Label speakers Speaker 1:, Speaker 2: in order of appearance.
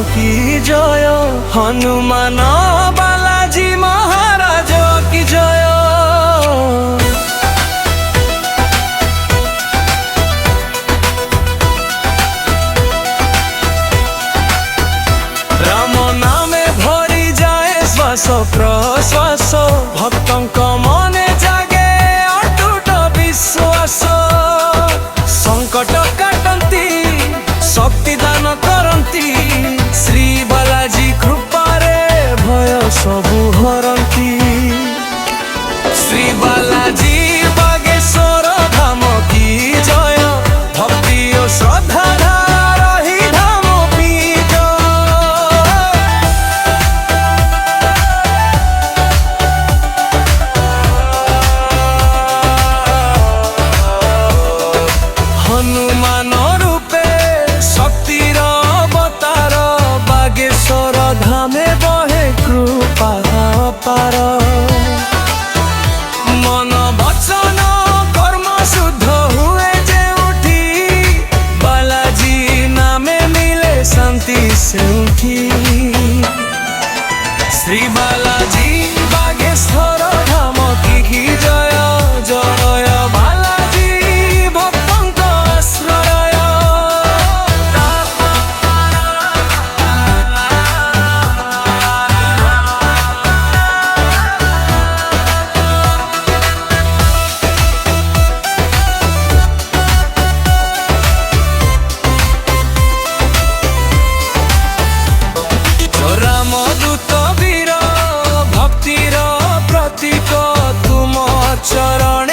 Speaker 1: की जय, हनुमान बालाजी महाराज की जय। राम नामे भरी जाए श्वास प्रश्वास, भक्तंक मने जागे अटूट विश्वास। संकट काटंती शक्ति दान करंती, श्री बालाजी कृपारे भय सबु हरंती। श्री बालाजी बागेश्वर धाम की जय, भक्ति और श्रद्धा रही धाम बीज। हनुमान रूपे शक्तिर अवतार, बागेश्वर धामे बहे कृपा पार। मन वचन कर्म शुद्ध हुए जेउठी, बालाजी नामे मिले शांति सेउठी। श्री बालाजी बागेश्वर धाम की जय, जय बालाजी भक्तंक आश्रय। रामदूत वीर भक्तिर प्रतीक, तुम चरण